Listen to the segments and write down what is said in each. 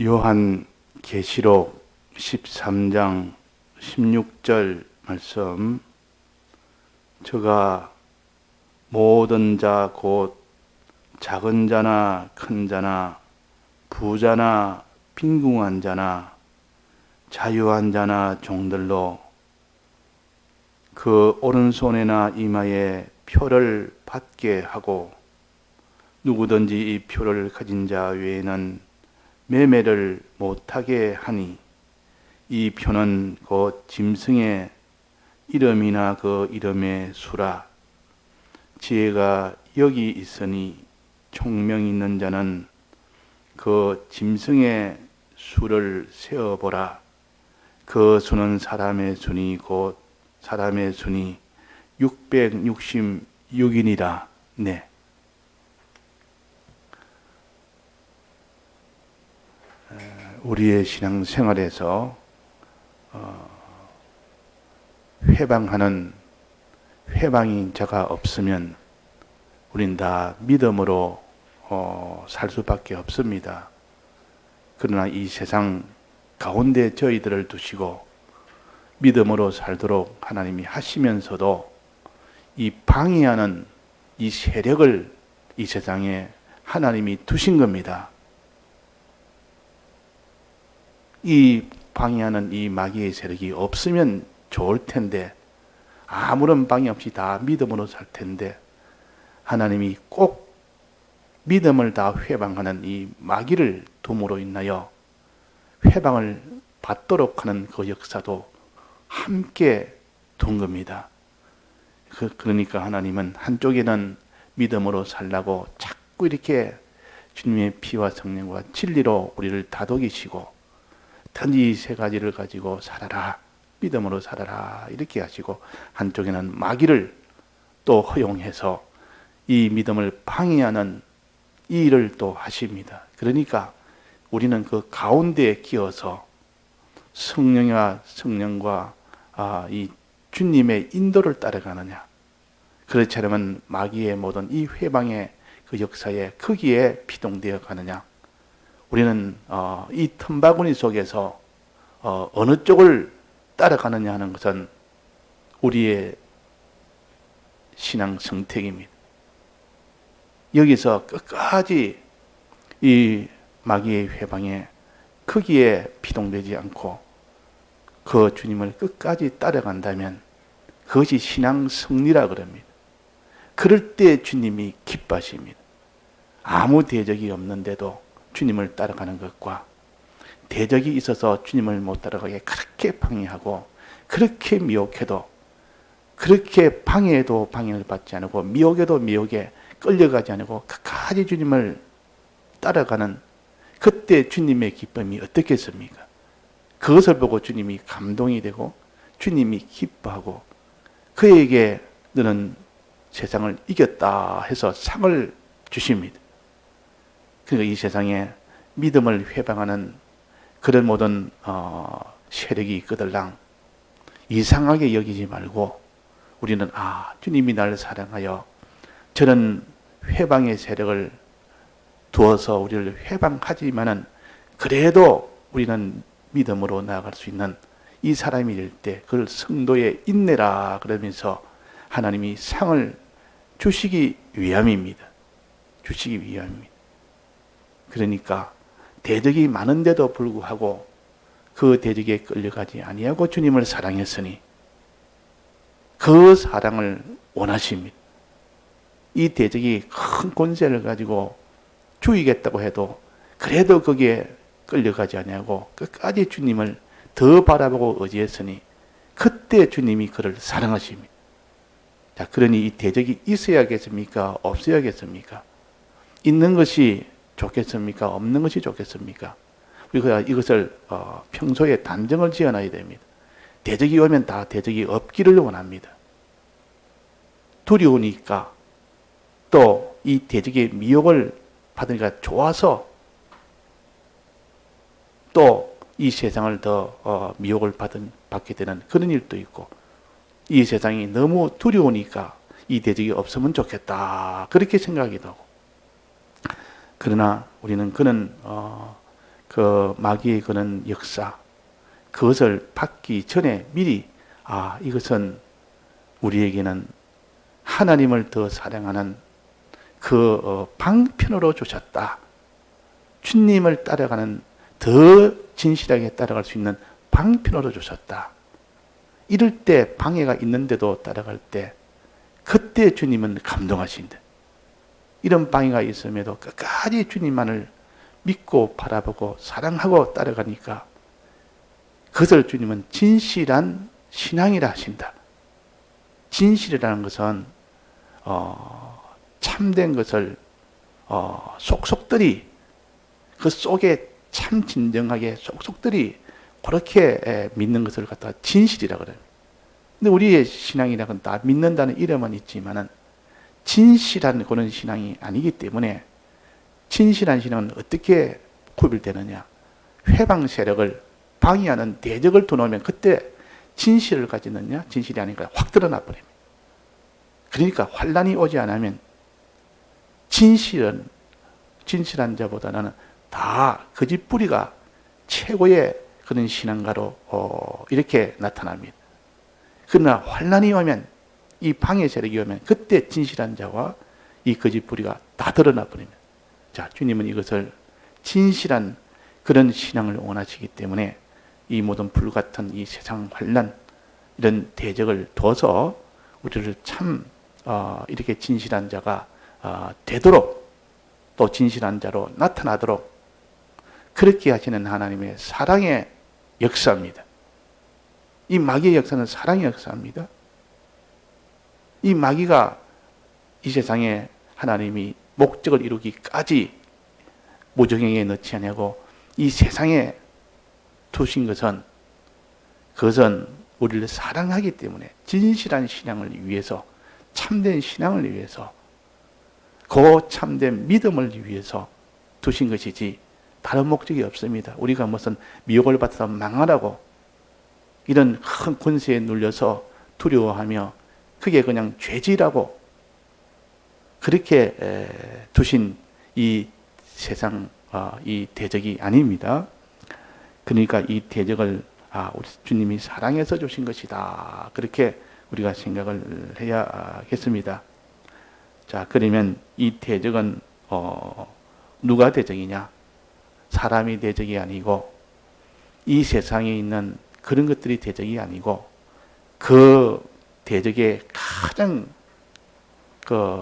요한 계시록 13장 16절 말씀, 저가 모든 자 곧 작은 자나 큰 자나 부자나 빈궁한 자나 자유한 자나 종들로 그 오른손에나 이마에 표를 받게 하고 누구든지 이 표를 가진 자 외에는 매매를 못하게 하니, 이 표는 곧 짐승의 이름이나 그 이름의 수라. 지혜가 여기 있으니 총명 있는 자는 그 짐승의 수를 세어보라. 그 수는 사람의 수니 곧 사람의 수니 666이니라. 네. 우리의 신앙생활에서 회방하는 회방인 자가 없으면 우린 다 믿음으로 살 수밖에 없습니다. 그러나 이 세상 가운데 저희들을 두시고 믿음으로 살도록 하나님이 하시면서도 이 방해하는 이 세력을 이 세상에 하나님이 두신 겁니다. 이 방해하는 이 마귀의 세력이 없으면 좋을 텐데, 아무런 방해 없이 다 믿음으로 살 텐데, 하나님이 꼭 믿음을 다 회방하는 이 마귀를 둠으로 인하여 회방을 받도록 하는 그 역사도 함께 둔 겁니다. 그러니까 하나님은 한쪽에는 믿음으로 살라고 자꾸 이렇게 주님의 피와 성령과 진리로 우리를 다독이시고, 단지 이 세 가지를 가지고 살아라, 믿음으로 살아라 이렇게 하시고, 한쪽에는 마귀를 또 허용해서 이 믿음을 방해하는 이 일을 또 하십니다. 그러니까 우리는 그 가운데에 끼어서 성령과 이 주님의 인도를 따라가느냐, 그렇지 않으면 마귀의 모든 이 회방의 그 역사에 거기에 피동되어 가느냐. 우리는 이 틈바구니 속에서 어느 쪽을 따라가느냐 하는 것은 우리의 신앙 선택입니다. 여기서 끝까지 이 마귀의 회방에 거기에 피동되지 않고 그 주님을 끝까지 따라간다면 그것이 신앙 승리라 그럽니다. 그럴 때 주님이 기뻐하십니다. 아무 대적이 없는데도 주님을 따라가는 것과 대적이 있어서 주님을 못 따라가게 그렇게 방해하고 그렇게 미혹해도, 그렇게 방해해도 방해를 받지 않고 미혹에도 미혹에 끌려가지 않고 끝까지 주님을 따라가는 그때 주님의 기쁨이 어떻겠습니까? 그것을 보고 주님이 감동이 되고 주님이 기뻐하고 그에게 너는 세상을 이겼다 해서 상을 주십니다. 그러니까 이 세상에 믿음을 회방하는 그런 모든 세력이 있거들랑 이상하게 여기지 말고 우리는 주님이 나를 사랑하여 저는 회방의 세력을 두어서 우리를 회방하지만은 그래도 우리는 믿음으로 나아갈 수 있는 이 사람이 될 때 그걸 성도의 인내라 그러면서 하나님이 상을 주시기 위함입니다. 주시기 위함입니다. 그러니까 대적이 많은데도 불구하고 그 대적에 끌려가지 아니하고 주님을 사랑했으니 그 사랑을 원하십니다. 이 대적이 큰 권세를 가지고 죽이겠다고 해도 그래도 거기에 끌려가지 아니하고 끝까지 주님을 더 바라보고 의지했으니 그때 주님이 그를 사랑하십니다. 자, 그러니 이 대적이 있어야겠습니까? 없어야겠습니까? 있는 것이 좋겠습니까? 없는 것이 좋겠습니까? 우리가 이것을 평소에 단정을 지어놔야 됩니다. 대적이 오면 다 대적이 없기를 원합니다. 두려우니까 또 이 대적의 미혹을 받으니까 좋아서 또 이 세상을 더 미혹을 받게 되는 그런 일도 있고, 이 세상이 너무 두려우니까 이 대적이 없으면 좋겠다 그렇게 생각하기도 하고. 그러나 우리는 그는 그 마귀의 그런 역사, 그것을 받기 전에 미리 이것은 우리에게는 하나님을 더 사랑하는 그 방편으로 주셨다. 주님을 따라가는 더 진실하게 따라갈 수 있는 방편으로 주셨다. 이럴 때 방해가 있는데도 따라갈 때 그때 주님은 감동하신다. 이런 방해가 있음에도 끝까지 주님만을 믿고 바라보고 사랑하고 따라가니까 그것을 주님은 진실한 신앙이라 하신다. 진실이라는 것은 참된 것을 속속들이 그 속에 참 진정하게 속속들이 그렇게 믿는 것을 갖다가 진실이라고 그래요. 근데 우리의 신앙이라고는 다 믿는다는 이름은 있지만은 진실한 그런 신앙이 아니기 때문에 진실한 신앙은 어떻게 구별되느냐? 회방 세력을 방해하는 대적을 두놓으면 그때 진실을 가지느냐? 진실이 아니니까 확 드러나 버립니다. 그러니까 환란이 오지 않으면 진실한 자보다는 다 거짓 뿌리가 최고의 그런 신앙가로 이렇게 나타납니다. 그러나 환란이 오면 이 방해 세력이 오면 그때 진실한 자와 이 거짓 뿌리가 다 드러나 버립니다. 자, 주님은 이것을 진실한 그런 신앙을 원하시기 때문에 이 모든 불같은 이 세상 환란 이런 대적을 둬서 우리를 참 이렇게 진실한 자가 되도록 또 진실한 자로 나타나도록 그렇게 하시는 하나님의 사랑의 역사입니다. 이 마귀의 역사는 사랑의 역사입니다. 이 마귀가 이 세상에 하나님이 목적을 이루기까지 무정행에 넣지 않냐고 이 세상에 두신 것은 그것은 우리를 사랑하기 때문에 진실한 신앙을 위해서 참된 신앙을 위해서 그 참된 믿음을 위해서 두신 것이지 다른 목적이 없습니다. 우리가 무슨 미혹을 받아서 망하라고 이런 큰 권세에 눌려서 두려워하며 그게 그냥 죄지라고 그렇게 두신 이 세상 이 대적이 아닙니다. 그러니까 이 대적을 우리 주님이 사랑해서 주신 것이다. 그렇게 우리가 생각을 해야겠습니다. 자, 그러면 이 대적은 누가 대적이냐? 사람이 대적이 아니고 이 세상에 있는 그런 것들이 대적이 아니고 그 대적의 가장 그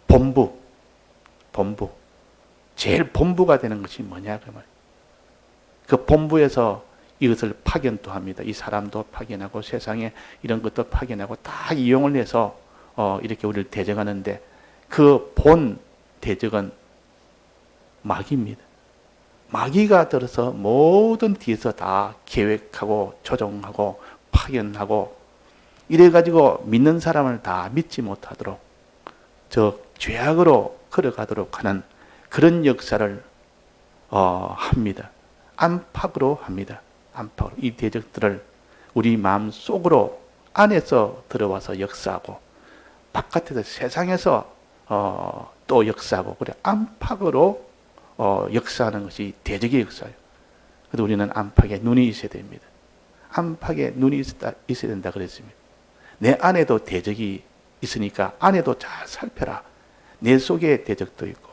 본부 제일 본부가 되는 것이 뭐냐 그러면 그 본부에서 이것을 파견도 합니다. 이 사람도 파견하고 세상에 이런 것도 파견하고 다 이용을 해서 이렇게 우리를 대적하는데 그 본 대적은 마귀입니다. 마귀가 들어서 모든 뒤에서 다 계획하고 조종하고 파견하고 이래가지고 믿는 사람을 다 믿지 못하도록 저 죄악으로 걸어가도록 하는 그런 역사를 합니다. 안팎으로 합니다. 안팎으로 이 대적들을 우리 마음 속으로 안에서 들어와서 역사하고 바깥에서 세상에서 또 역사하고 그래 안팎으로 역사하는 것이 대적의 역사예요. 그래서 우리는 안팎에 눈이 있어야 됩니다. 안팎에 눈이 있어야 된다 그랬습니다. 내 안에도 대적이 있으니까 안에도 잘 살펴라. 내 속에 대적도 있고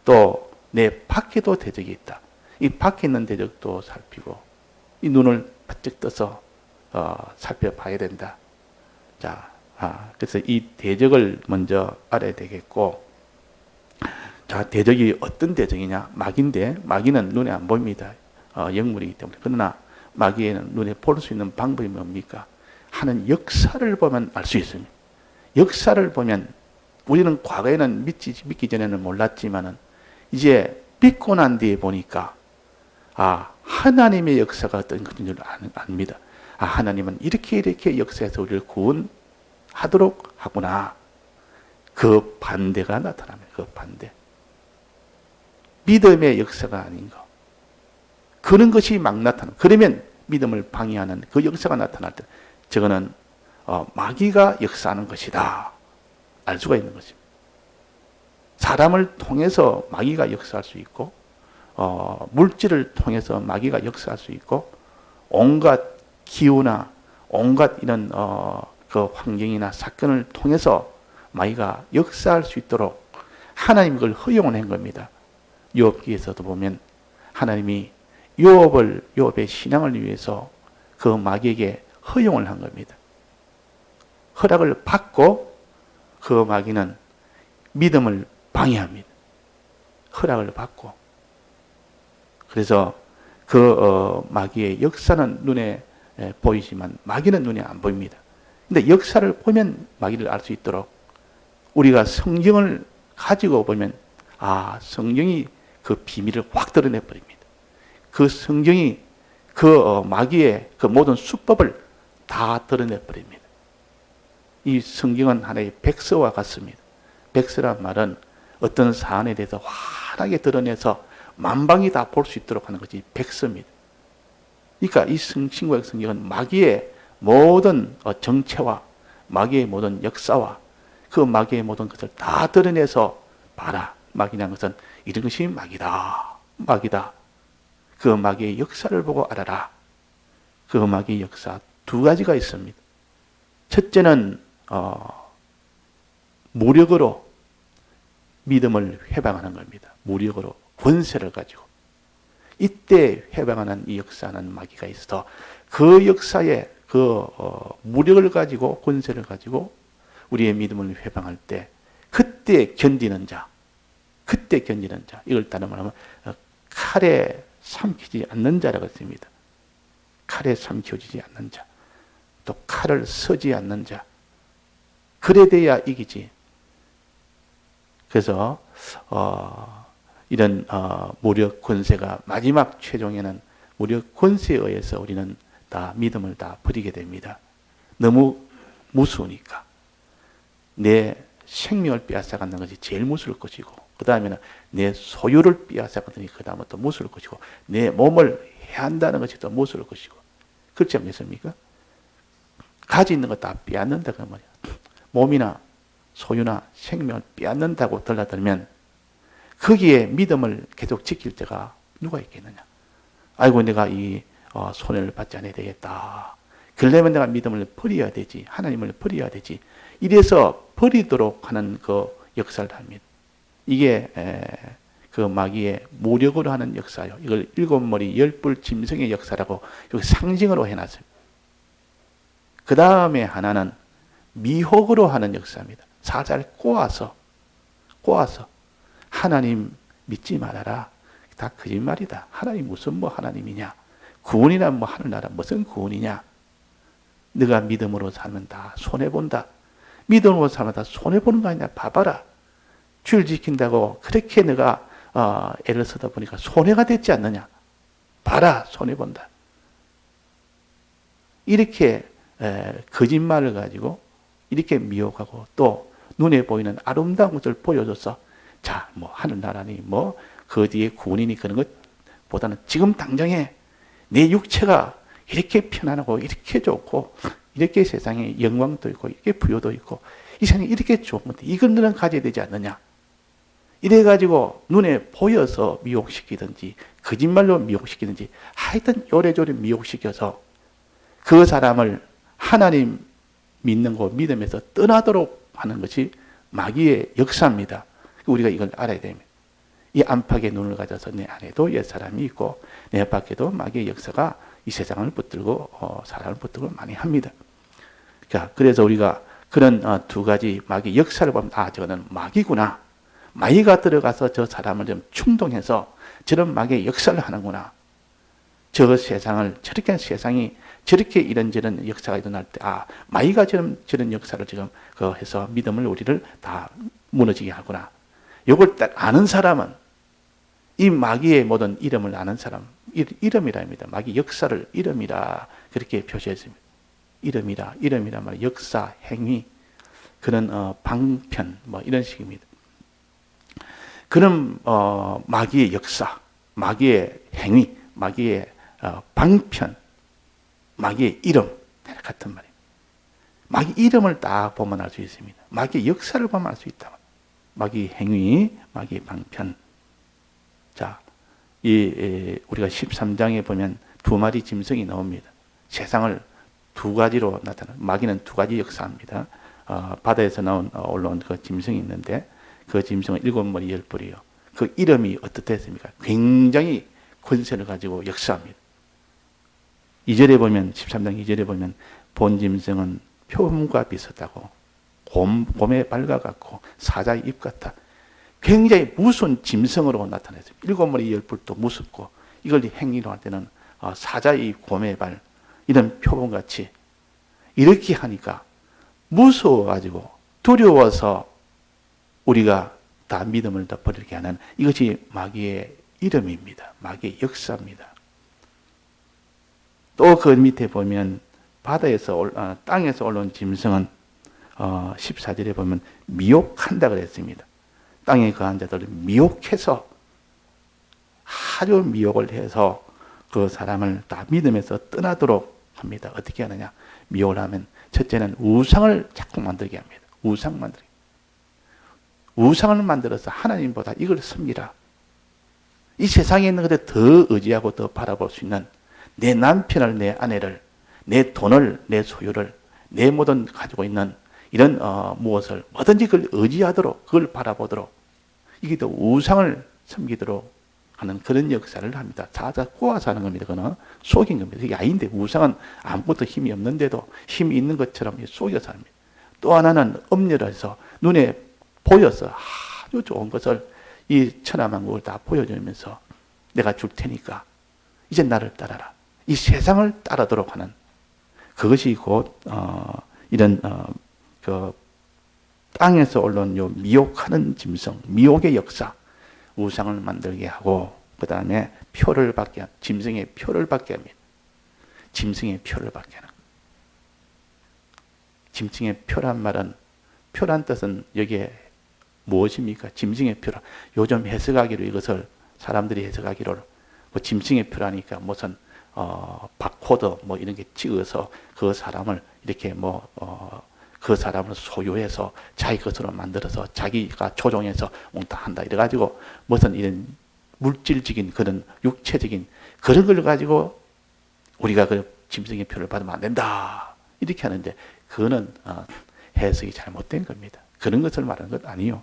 또 내 밖에도 대적이 있다. 이 밖에 있는 대적도 살피고 이 눈을 바짝 떠서 살펴봐야 된다. 자, 그래서 이 대적을 먼저 알아야 되겠고, 자, 대적이 어떤 대적이냐? 마귀인데 마귀는 눈에 안 보입니다. 영물이기 때문에. 그러나 마귀에는 눈에 볼 수 있는 방법이 뭡니까? 하는 역사를 보면 알 수 있습니다. 역사를 보면 우리는 과거에는 믿기 전에는 몰랐지만은 이제 믿고 난 뒤에 보니까 하나님의 역사가 어떤 것인 줄 압니다. 하나님은 이렇게 역사해서 우리를 구원하도록 하구나. 그 반대가 나타납니다. 그 반대. 믿음의 역사가 아닌 거. 그런 것이 막 나타납니다. 그러면 믿음을 방해하는 그 역사가 나타날 때 저거는 마귀가 역사하는 것이다. 알 수가 있는 것입니다. 사람을 통해서 마귀가 역사할 수 있고 물질을 통해서 마귀가 역사할 수 있고, 온갖 기후나 온갖 이런 그 환경이나 사건을 통해서 마귀가 역사할 수 있도록 하나님 그걸 허용을 한 겁니다. 욥기에서도 보면 하나님이 욥의 신앙을 위해서 그 마귀에게 허용을 한 겁니다. 허락을 받고 그 마귀는 믿음을 방해합니다. 허락을 받고. 그래서 그 마귀의 역사는 눈에 보이지만 마귀는 눈에 안 보입니다. 근데 역사를 보면 마귀를 알 수 있도록 우리가 성경을 가지고 보면 성경이 그 비밀을 확 드러내 버립니다. 그 성경이 그 마귀의 그 모든 수법을 다 드러내 버립니다. 이 성경은 하나의 백서와 같습니다. 백서란 말은 어떤 사안에 대해서 환하게 드러내서 만방이 다 볼 수 있도록 하는 것이 백서입니다. 그러니까 이 신구약 성경은 마귀의 모든 정체와 마귀의 모든 역사와 그 마귀의 모든 것을 다 드러내서 봐라. 마귀라는 것은 이런 것이 마귀다. 마귀다. 그 마귀의 역사를 보고 알아라. 그 마귀의 역사 두 가지가 있습니다. 첫째는 무력으로 믿음을 회방하는 겁니다. 무력으로 권세를 가지고. 이때 회방하는 이 역사는 마귀가 있어서 그 역사에 그 무력을 가지고 권세를 가지고 우리의 믿음을 회방할 때 그때 견디는 자, 이걸 따로 말하면 칼에 삼키지 않는 자라고 했습니다. 칼에 삼켜지지 않는 자, 또 칼을 쓰지 않는 자, 그래 돼야 이기지. 그래서 이런 무력 권세가 마지막 최종에는 무력 권세에 의해서 우리는 다 믿음을 다 버리게 됩니다. 너무 무서우니까. 내 생명을 빼앗아가는 것이 제일 무서울 것이고, 그 다음에는 내 소유를 빼앗아가더니 그 다음은 또 무서울 것이고, 내 몸을 해한다는 것이 또 무서울 것이고. 그렇지 않겠습니까? 가지 있는 거 다 빼앗는다 그 말이야. 몸이나 소유나 생명을 빼앗는다고 들려들면 거기에 믿음을 계속 지킬 자가 누가 있겠느냐. 아이고 내가 이 손해를 받지 않아야 되겠다. 그러려면 내가 믿음을 버려야 되지. 하나님을 버려야 되지. 이래서 버리도록 하는 그 역사를 합니다. 이게 그 마귀의 무력으로 하는 역사요. 이걸 일곱 머리 열불 짐승의 역사라고 여기 상징으로 해놨어요. 그 다음에 하나는 미혹으로 하는 역사입니다. 살살 꼬아서 하나님 믿지 말아라. 다 거짓말이다. 하나님 무슨 뭐 하나님이냐. 구원이란 뭐 하늘나라 무슨 구원이냐. 네가 믿음으로 살면 다 손해본다. 믿음으로 살면 다 손해보는 거 아니냐. 봐봐라. 주일 지킨다고 그렇게 내가 애를 쓰다 보니까 손해가 됐지 않느냐. 봐라. 손해본다. 이렇게 거짓말을 가지고 이렇게 미혹하고 또 눈에 보이는 아름다운 것을 보여줘서 자, 뭐 하늘나라니 뭐 그 뒤에 구원이니 그런 것보다는 지금 당장에 내 육체가 이렇게 편안하고 이렇게 좋고 이렇게 세상에 영광도 있고 이렇게 부여도 있고 이 세상에 이렇게 좋은 건데 이걸 너는 가져야 되지 않느냐. 이래가지고 눈에 보여서 미혹시키든지 거짓말로 미혹시키든지 하여튼 요래조래 미혹시켜서 그 사람을 하나님 믿는 거 믿음에서 떠나도록 하는 것이 마귀의 역사입니다. 우리가 이걸 알아야 됩니다. 이 안팎의 눈을 가져서 내 안에도 옛사람이 있고 내 밖에도 마귀의 역사가 이 세상을 붙들고 사람을 붙들고 많이 합니다. 자, 그래서 우리가 그런 두 가지 마귀 역사를 보면 저거는 마귀구나. 마귀가 들어가서 저 사람을 좀 충동해서 저런 마귀의 역사를 하는구나. 저 세상을 세상이 저렇게 이런저런 역사가 일어날 때 마귀가 저런 역사를 지금 해서 믿음을 우리를 다 무너지게 하구나. 이걸 딱 아는 사람은 이 마귀의 모든 이름을 아는 사람, 이름이랍니다. 마귀 역사를 이름이라 그렇게 표시했습니다. 이름이라 말 역사, 행위, 그런 방편 뭐 이런 식입니다. 그런 마귀의 역사, 마귀의 행위, 마귀의 방편, 마귀의 이름 같은 말이에요. 마귀 이름을 딱 보면 알 수 있습니다. 마귀의 역사를 보면 알 수 있다. 마귀의 행위, 마귀의 방편. 자, 우리가 13장에 보면 두 마리 짐승이 나옵니다. 세상을 두 가지로 나타나는, 마귀는 두 가지 역사합니다. 바다에서 올라온 그 짐승이 있는데 그 짐승은 7머리 10뿔이요. 그 이름이 어떻겠습니까? 굉장히 권세를 가지고 역사합니다. 2절에 보면, 13장 2절에 보면 본 짐승은 표범과 비슷하고 곰의 발과 같고 사자의 입 같아. 굉장히 무서운 짐승으로 나타났습니다. 7머리 10뿔도 무섭고, 이걸 행위로 할 때는 사자의 입, 곰의 발, 이런 표범같이 이렇게 하니까 무서워가지고 두려워서 우리가 다 믿음을 다 버리게 하는, 이것이 마귀의 이름입니다. 마귀의 역사입니다. 또 그 밑에 보면 땅에서 올라온 짐승은 14절에 보면 미혹한다 그랬습니다. 땅에 거한 자들을 미혹해서, 아주 미혹을 해서 그 사람을 다 믿음에서 떠나도록 합니다. 어떻게 하느냐? 미혹을 하면 첫째는 우상을 자꾸 만들게 합니다. 우상 만들기. 우상을 만들어서 하나님보다 이걸 섬기라. 이 세상에 있는 것에 더 의지하고 더 바라볼 수 있는 내 남편을, 내 아내를, 내 돈을, 내 소유를, 내 모든 가지고 있는 이런 무엇을 뭐든지 그걸 의지하도록, 그걸 바라보도록, 이게 더 우상을 섬기도록 하는 그런 역사를 합니다. 다 꼬아서 하는 겁니다. 그거는 속인 겁니다. 이게 아닌데, 우상은 아무것도 힘이 없는데도 힘이 있는 것처럼 속여서 합니다. 또 하나는 엄렬해서 눈에 보여서 아주 좋은 것을, 이 천하만국을 다 보여주면서 내가 줄 테니까 이제 나를 따라라. 이 세상을 따르도록 하는, 그것이 곧 이런 그 땅에서 올라온 요 미혹하는 짐승, 미혹의 역사, 우상을 만들게 하고, 그 다음에 표를 받게 합니다. 짐승의 표를 받게 합니다. 짐승의 표를 받게 하는. 짐승의 표란 말은, 표란 뜻은 여기에 무엇입니까? 짐승의 표라. 요즘 해석하기로, 이것을 사람들이 해석하기로 뭐 짐승의 표라니까 무슨 바코드 뭐 이런 게 찍어서 그 사람을 이렇게 그 사람을 소유해서 자기 것으로 만들어서 자기가 조종해서 몽타 한다 이래가지고 무슨 이런 물질적인 그런 육체적인 그런 걸 가지고 우리가 그 짐승의 표를 받으면 안 된다 이렇게 하는데, 그거는 해석이 잘못된 겁니다. 그런 것을 말하는 것 아니요.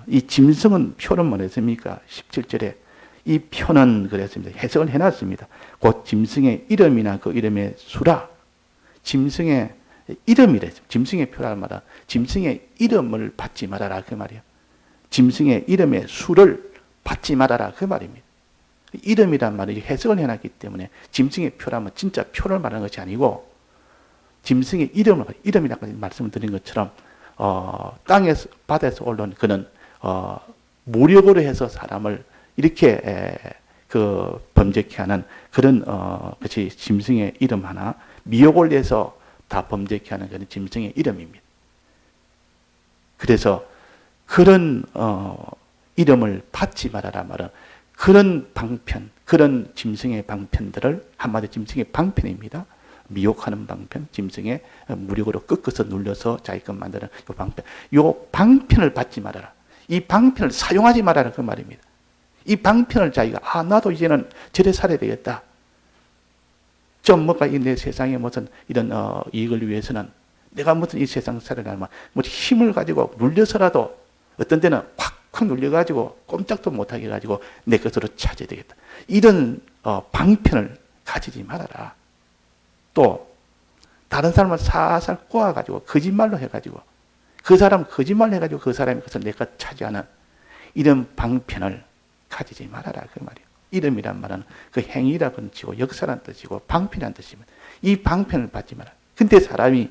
이 짐승은 표는 뭐랬습니까? 17절에 이 표는 그랬습니다. 해석을 해놨습니다. 곧 짐승의 이름이나 그 이름의 수라. 짐승의 이름이래. 짐승의 표라는 말은 짐승의 이름을 받지 말아라 그 말이에요. 짐승의 이름의 수를 받지 말아라 그 말입니다. 이름이란 말이 해석을 해놨기 때문에 짐승의 표라면 진짜 표를 말하는 것이 아니고, 짐승의 이름이라고 말씀을 드린 것처럼 땅에서 바다에서 올라온 그는 무력으로 해서 사람을 이렇게 그 범죄케 하는 그런 것이 짐승의 이름 하나, 미혹을 해서 다 범죄케 하는 그런 짐승의 이름입니다. 그래서 그런 이름을 받지 말아라 말은 그런 방편, 그런 짐승의 방편들을, 한마디 짐승의 방편입니다. 미혹하는 방편, 짐승의 무력으로 꺾어서 눌려서 자기 것 만드는 이 방편, 이 방편을 받지 말아라. 이 방편을 사용하지 말아라 그 말입니다. 이 방편을 자기가 나도 이제는 저래 살아야 되겠다. 좀 뭔가 내 세상에 무슨 이런 이익을 위해서는 내가 무슨 이 세상 살아가면 뭐 힘을 가지고 눌려서라도 어떤 때는 콱콱 눌려가지고 꼼짝도 못하게 해가지고 내 것으로 찾아야 되겠다. 이런 방편을 가지지 말아라. 또 다른 사람을 살살 꼬아가지고 거짓말로 해가지고 그 사람 거짓말 해가지고 그 사람이 그것을 내 것 차지하는 이런 방편을 가지지 말아라 그 말이에요. 이름이란 말은 그 행위라는 뜻이고 역사란 뜻이고 방편이란 뜻입니다. 이 방편을 받지 마라. 근데 사람이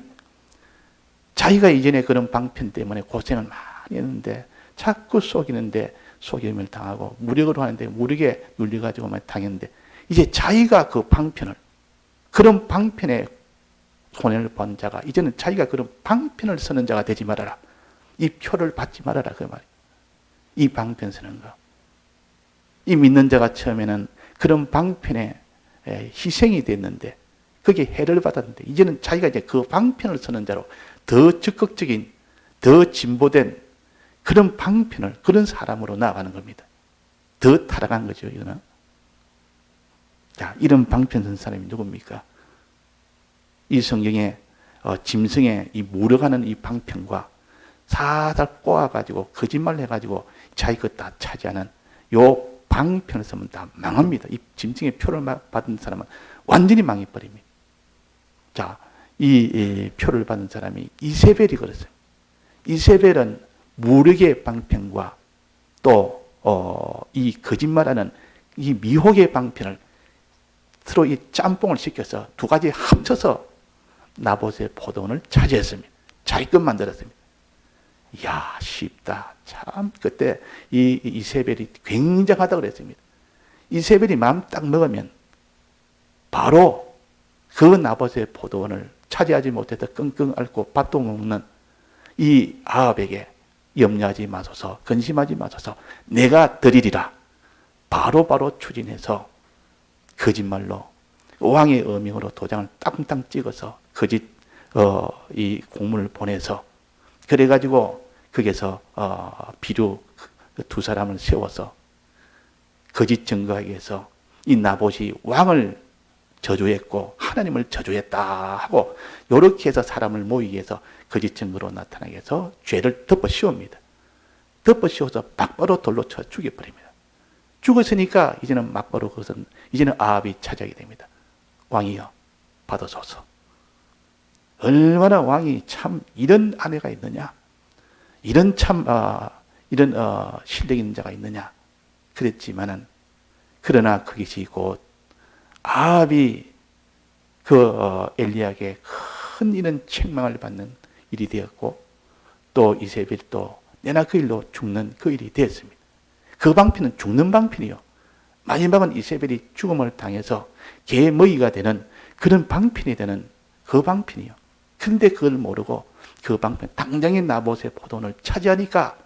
자기가 이전에 그런 방편 때문에 고생을 많이 했는데 자꾸 속이는데 속임을 당하고 무력으로 하는데 무력에 눌려가지고 당했는데, 이제 자기가 그 방편을, 그런 방편에 손해를 본 자가 이제는 자기가 그런 방편을 쓰는 자가 되지 말아라. 이 표를 받지 말아라 그 말이에요. 이 방편 쓰는 거. 이 믿는 자가 처음에는 그런 방편에 희생이 됐는데 그게 해를 받았는데, 이제는 자기가 이제 그 방편을 쓰는 자로 더 적극적인, 더 진보된 그런 방편을, 그런 사람으로 나아가는 겁니다. 더 타락한 거죠, 이거는. 자, 이런 방편 쓴 사람이 누굽니까? 이 성경에 짐승의 이 물어가는 이 방편과 사살 꼬아가지고 거짓말 해가지고 자기 것 다 차지하는 요 방편을 쓰면 다 망합니다. 이 짐승의 표를 받은 사람은 완전히 망해버립니다. 자, 이 표를 받은 사람이 이세벨이 그랬어요. 이세벨은 무력의 방편과 또 이 거짓말하는 이 미혹의 방편을 서로 이 짬뽕을 시켜서 두 가지 합쳐서 나봇의 포도원을 차지했습니다. 자기 것 만들었습니다. 이야, 쉽다. 참 그때 이 이세벨이 굉장하다고 그랬습니다. 이세벨이 마음 딱 먹으면 바로 그 나봇의 포도원을 차지하지 못해서 끙끙 앓고 밥도 먹는 이 아합에게 염려하지 마소서, 근심하지 마소서, 내가 드리리라 바로 추진해서 거짓말로 왕의 어명으로 도장을 땅땅 찍어서 거짓 이 공문을 보내서 그래가지고 거기서 비류 두 사람을 세워서 거짓 증거하기 위해서 이 나봇이 왕을 저주했고 하나님을 저주했다 하고 이렇게 해서 사람을 모이기 위해서 거짓 증거로 나타나게 해서 죄를 덮어 씌웁니다. 덮어 씌워서 막바로 돌로 쳐 죽여버립니다. 죽었으니까 이제는 막바로 그것은 이제는 아합이 차지하게 됩니다. 왕이여 받아소서. 얼마나 왕이 참 이런 아내가 있느냐, 이런 참 이런 실력 있는 자가 있느냐 그랬지만은 그러나 그것이 곧 아합이 그 엘리야에게 큰 이런 책망을 받는 일이 되었고 또 이세벨도 내나 그 일로 죽는 그 일이 되었습니다. 그 방편은 죽는 방편이요. 마지막은 이세벨이 죽음을 당해서 개머리가 되는 그런 방편이 되는 그 방편이요. 근데 그걸 모르고 그 방편, 당장의 나봇의 포도원을 차지하니까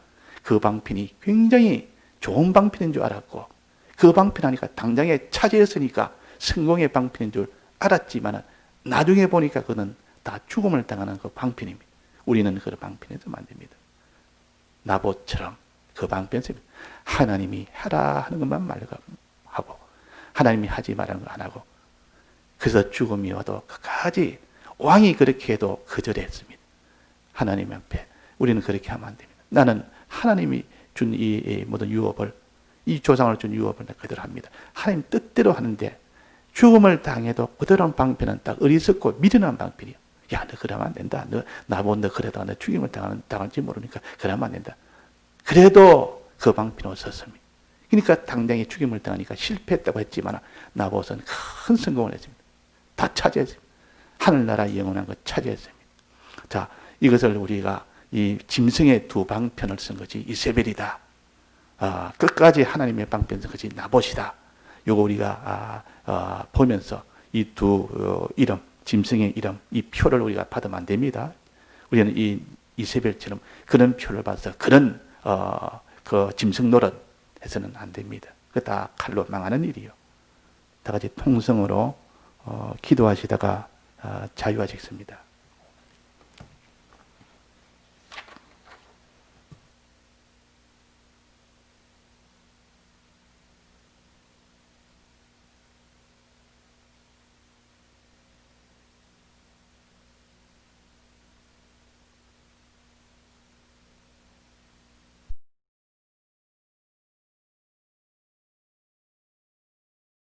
그 방편이 굉장히 좋은 방편인 줄 알았고 그 방편하니까 당장에 차지했으니까 성공의 방편인 줄 알았지만 나중에 보니까 그는 다 죽음을 당하는 그 방편입니다. 우리는 그 방편에서 안 됩니다. 나봇처럼 그 방편에서 하나님이 하라 하는 것만 말하고 하나님이 하지 말라는 거 안 하고 그래서 죽음이 와도 끝까지 왕이 그렇게 해도 거절했습니다. 하나님 앞에 우리는 그렇게 하면 안 됩니다. 나는 하나님이 준 이 모든 유업을 이 조상을 준 유업을 그대로 합니다. 하나님 뜻대로 하는데 죽음을 당해도 그대로 방편은 딱 어리석고 미련한 방편이요. 야, 너 그러면 안 된다. 너 그래도 너 죽임을 당할지 모르니까 그러면 안 된다. 그래도 그 방편을 썼습니다. 그러니까 당장에 죽임을 당하니까 실패했다고 했지만 나봇은 큰 성공을 했습니다. 다 차지했습니다. 하늘나라 영원한 것 차지했습니다. 자, 이것을 우리가 이 짐승의 두 방편을 쓴 것이 이세벨이다. 끝까지 하나님의 방편 쓴 것이 나봇이다. 요거 우리가 보면서 이 두 이름, 짐승의 이름, 이 표를 우리가 받으면 안 됩니다. 우리는 이 이세벨처럼 그런 표를 받아서 그런 그 짐승 노릇 해서는 안 됩니다. 그 다 칼로 망하는 일이요. 다 같이 통성으로 기도하시다가 자유하시겠습니다.